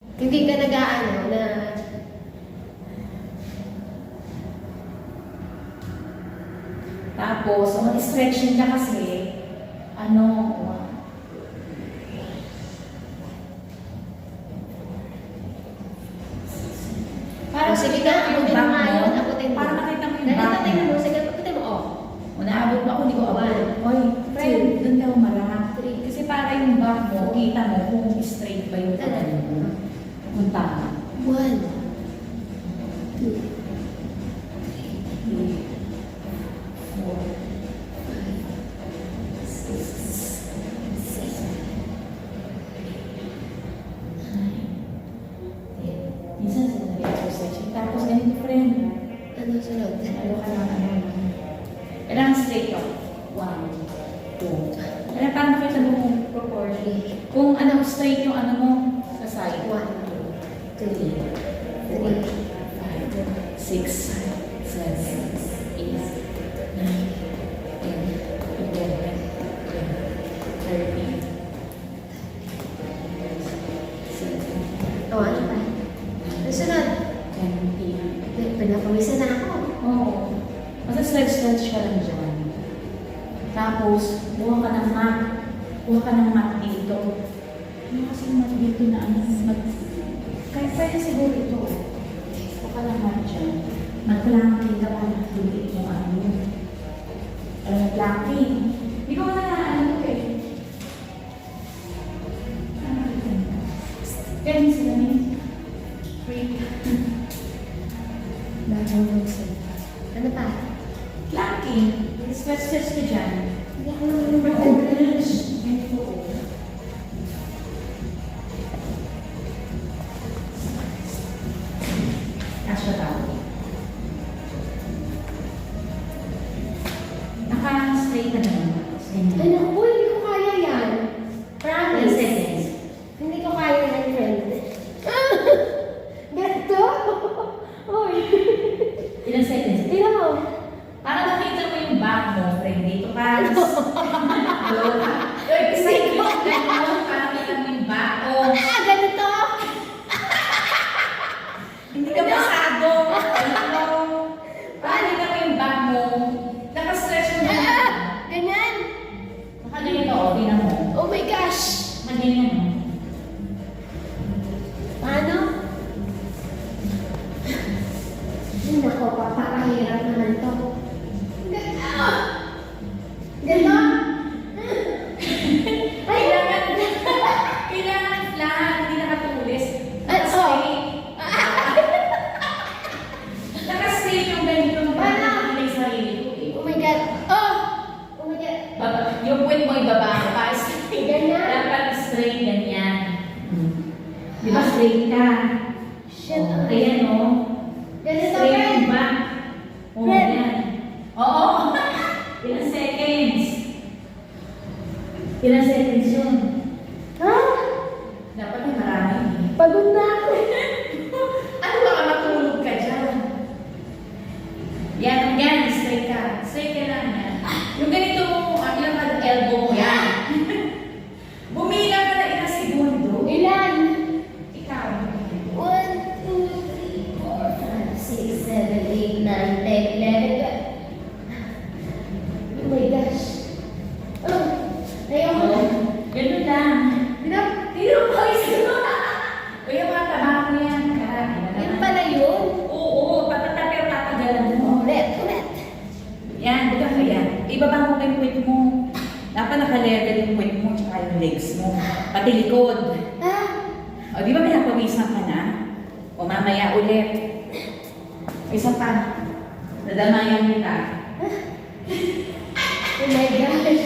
Hindi ka nag-aano na tapos, mag-stretching ka kasi, ano, parang sige na, ako din back nga mo. yun, ako din mo. Para makita mo yung Ganito, back tingnan mo. mo, sige, pakita mo, oh. Naabot mo ako, hindi ko abot. Oy, friend, doon ka umarap. Kasi para yung back mo, kita mo kung straight ba yung tagal mo. Kung tama. 1, 2, 3, 4, 5, 6, 7, 8, 9, 10. Minsan sa nag-exercise. Tapos ganito, friend. Ano sunod? Ano ka lang, ano. Kailangan straight ka. 1, 2. Kailangan para makita mo kung proportion. Kung ano, straight yung ano mo sa side. 1, 2, 3, 4, 5, 6, 7, 8, 9, 10, 11, 13, 14, oh, ano pa? Ano sunod? 20. Pinapawisan na ako. Oo. Basta stretch ka lang dyan. Tapos, buha ka ng mat. Buha ka ng mat dito. Ano kasi yung mat dito na ano? Kaya pwede siguro ito. Buha ka ng mat dyan. Mag-planking ka pa na tulit yung ano. Planking. Hindi ko na ano ito eh. Ganyan sila niya. Break. Ano pa? Planking. Stretch ka dyan. Hindi ako naman Kasya tao. Naka-straight na naman. Ay, naku, hindi ko kaya yan. Promise. seconds. Hindi ko kaya yan, friend. Ganito? Hoy. Ilang seconds? Tingnan mo. Para makita mo yung back mo, friend. Dito ka. Hello? 30 seconds ka mo. Para makita mo yung back mo. Ah, ganito? Hindi ka pasado. Hello? Para makita mo yung back mo. Naka-stretch mo na. Ganyan. Nakaganito, tingnan mo. Oh my gosh. Nakaganyan mo. Paano? Ay, nako, papakahirap naman to. Ganito. Ganito? Ay, Kailangan flat, hindi nakatulis. Ay, Naka-straight. Naka-straight yung ganito. Paano? Hindi yung sarili ko eh. oh my God. Oh! Oh my God. Yung puwet mo ibaba ka pa. Ganyan. Dapat straight ganyan. Di ba straight ka? Shit. Oh, ayan o. Ganito, Straight friend. yung back. Oo, Friend. yan. Oo. Ilang seconds? Ilang seconds yun? Ha? Dapat ay marami. Pagod na ako. Ano baka matulog ka dyan? Yan, yan, straight ka. Straight ka lang yan. Yung ganito mo, yung elbow mo yan. Bumila ka na ilang segundo. Ilan? Ikaw. 1, 2, 3, 4, 5, 6, 7, 8, 9, 10, 11, 12. Oh my gosh. Oh, ayoko na. Ganun lang. Tinong ko isa. Kuya, mga taba mo yan. Karami na Yun naman. pala yun. Oo, pero tatagalan mo. Ulit. Yan, buka ka yan. Ibaba mo yung puwet mo. Dapat naka-level yung puwet mo tsaka yung legs mo. Pati likod. Ah, O, di ba pinapawisan ka na? O, mamaya ulit. Isa pa. Nadamayan kita. oh my gosh.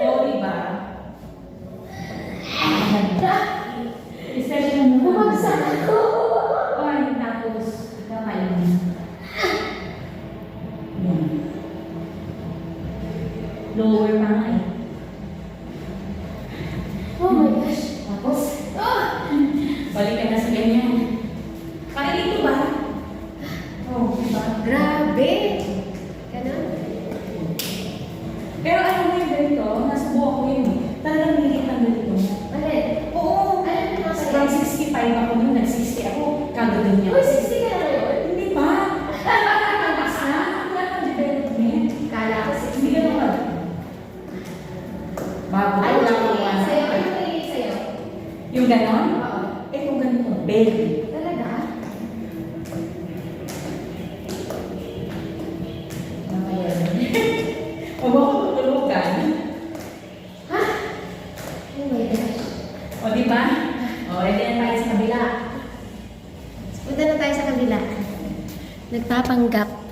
O, di ba? Isa-isa mo. Bumagsak ako. Ay, tapos, kamay mo. Yan. Lower pa nga eh. Oh my gosh. Tapos, Ah! balik ka na sa ganyan. Parang dito ba? Oo, diba? Grabe. Ganun. Pero alam mo yung ganito, nasubukan ko yun eh. Talagang hindi ang ganito. Alin? Oo, From 65 ako nun, nag-60 ako. Kagano'n niya. Uy, 60 ka na ngayon? Hindi pa. Basta, wala kang development. Kala ko 60 Hindi ka naman. Bago Ano lang yung ako nangyayari sa'yo? Ano yung nangyayari sa'yo? Yung ganon? Oo. Eh kung ganito, baby. Talaga? Huwag mo ako tutulugan. Ha? Oh my gosh. O, di ba? O, ready na tayo sa kabila. Punta na tayo sa kabila. Nagpapanggap.